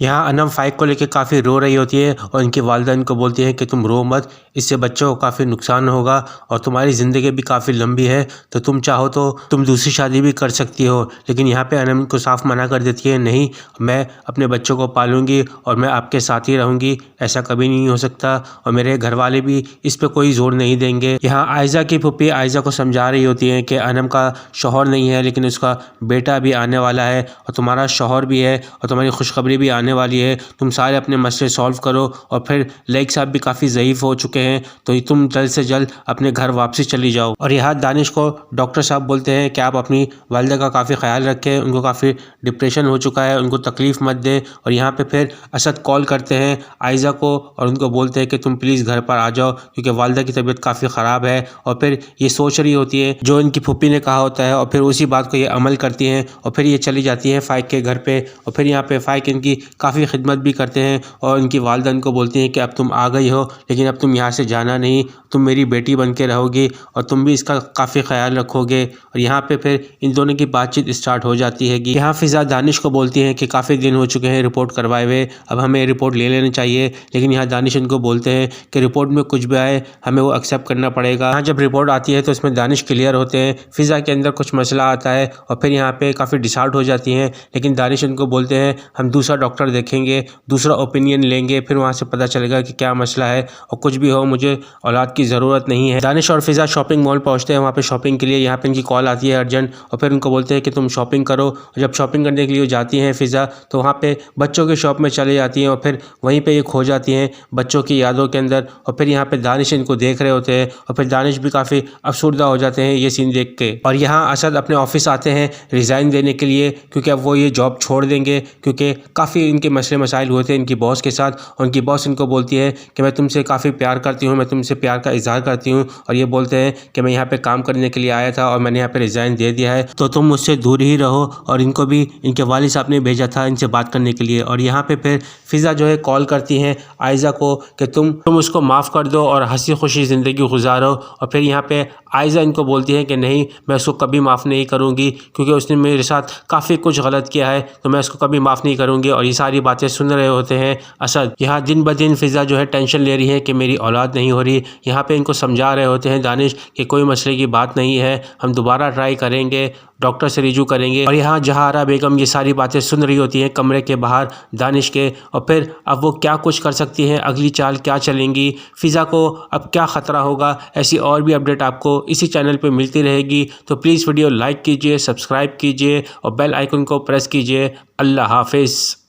यहाँ अनम फ़ाइक को लेकर काफ़ी रो रही होती है और इनकी वालिदा इनको बोलती हैं कि तुम रो मत, इससे बच्चों को काफ़ी नुकसान होगा और तुम्हारी ज़िंदगी भी काफ़ी लंबी है, तो तुम चाहो तो तुम दूसरी शादी भी कर सकती हो। लेकिन यहाँ पे अनम को साफ मना कर देती है, नहीं, मैं अपने बच्चों को पालूंगी और मैं आपके साथ ही रहूँगी, ऐसा कभी नहीं हो सकता और मेरे घर वाले भी इस पर कोई जोर नहीं देंगे। यहाँ आयज़ा की पुप्पी आयज़ा को समझा रही होती है कि अनम का शौहर नहीं है लेकिन उसका बेटा भी आने वाला है और तुम्हारा शौहर भी है और तुम्हारी खुशखबरी भी आने वाली है, तुम सारे अपने मसले सॉल्व करो और फिर लेक साहब भी काफ़ी ज़ईफ़ हो चुके हैं तो तुम जल्द से जल्द अपने घर वापसी चली जाओ। और यहाँ दानिश को डॉक्टर साहब बोलते हैं कि आप अपनी वालिदा का काफ़ी ख्याल रखें, उनको काफ़ी डिप्रेशन हो चुका है, उनको तकलीफ़ मत दें। और यहाँ पे फिर असद कॉल करते हैं आयज़ा को और उनको बोलते हैं कि तुम प्लीज़ घर पर आ जाओ क्योंकि वालिदा की तबीयत काफ़ी ख़राब है। और फिर ये सोच रही होती है जो इनकी फूफी ने कहा होता है और फिर उसी बात को ये अमल करती हैं और फिर ये चली जाती हैं फ़ाइक के घर पे। और फिर यहाँ पे फ़ाइक इनकी काफ़ी खिदमत भी करते हैं और इनकी वालिदा इनको बोलती हैं कि अब तुम आ गई हो लेकिन अब तुम यहाँ से जाना नहीं, तुम मेरी बेटी बन के रहोगी और तुम भी इसका काफ़ी ख्याल रखोगे। और यहाँ पे फिर इन दोनों की बातचीत स्टार्ट हो जाती है कि यहाँ फ़िज़ा दानिश को बोलती हैं कि काफ़ी दिन हो चुके हैं रिपोर्ट करवाए हुए, अब हमें रिपोर्ट ले लेनी चाहिए। लेकिन यहाँ दानिश इनको बोलते हैं कि रिपोर्ट में कुछ भी आए हमें वो एक्सेप्ट करना पड़ेगा। यहाँ जब रिपोर्ट आती है तो इसमें दानिश क्लियर होते हैं, फ़िज़ा के अंदर कुछ मसला आता है और फिर यहाँ पे काफ़ी डिसऑर्डर हो जाती हैं। लेकिन दानिश इनको बोलते हैं हम दूसरा डॉक्टर देखेंगे, दूसरा ओपिनियन लेंगे, फिर वहाँ से पता चलेगा कि क्या मसला है और कुछ भी हो मुझे औलाद की ज़रूरत नहीं है। दानिश और फ़िज़ा शॉपिंग मॉल पहुँचते हैं, वहाँ पे शॉपिंग के लिए यहाँ पे इनकी कॉल आती है अर्जेंट और फिर उनको बोलते हैं कि तुम शॉपिंग करो। और जब शॉपिंग करने के लिए जाती हैं फ़िज़ा तो वहाँ पे बच्चों के शॉप में चली जाती हैं और फिर वहीं पे ये खो जाती हैं बच्चों की यादों के अंदर। और फिर यहाँ पे दानिश इनको देख रहे होते हैं और फिर दानिश भी काफ़ी अफसरदा हो जाते हैं ये सीन देख के। और यहाँ असद अपने ऑफिस आते हैं रिज़ाइन देने के लिए क्योंकि अब वो ये जॉब छोड़ देंगे क्योंकि काफ़ी इनके मसले मसाइल हुए थे इनकी बॉस के साथ। और उनकी बॉस इनको बोलती है कि मैं तुमसे काफ़ी प्यार करती हूँ, मैं तुमसे प्यार का इजहार करती हूँ। और ये बोलते हैं कि मैं यहाँ पे काम करने के लिए आया था और मैंने यहाँ पे रिज़ाइन दे दिया है तो तुम मुझसे दूर ही रहो। और इनको भी इनके वालिद साहब ने भेजा था इनसे बात करने के लिए। और यहाँ पे फिर फ़िज़ा जो है कॉल करती हैं आयज़ा को कि तुम उसको माफ़ कर दो और हंसी खुशी ज़िंदगी गुजारो। और फिर यहाँ पे आयज़ा इनको बोलती हैं कि नहीं, मैं उसको कभी माफ़ नहीं करूँगी क्योंकि उसने मेरे साथ काफ़ी कुछ गलत किया है तो मैं उसको कभी माफ़ नहीं करूँगी। और ये सारी बातें सुन रहे होते हैं असद। यहाँ दिन ब दिन फ़िज़ा जो है टेंशन ले रही है कि मेरी औलाद नहीं हो रही। यहाँ पे इनको समझा रहे होते हैं दानिश कि कोई मसले की बात नहीं है, हम दोबारा ट्राई करेंगे, डॉक्टर से रिजू करेंगे। और यहाँ जहारा बेगम ये सारी बातें सुन रही होती हैं कमरे के बाहर दानिश के। और फिर अब वो क्या कुछ कर सकती हैं, अगली चाल क्या चलेंगी, फ़िज़ा को अब क्या ख़तरा होगा, ऐसी और भी अपडेट आपको इसी चैनल पे मिलती रहेगी। तो प्लीज़ वीडियो लाइक कीजिए, सब्सक्राइब कीजिए और बेल आइकन को प्रेस कीजिए। अल्लाह हाफिज़।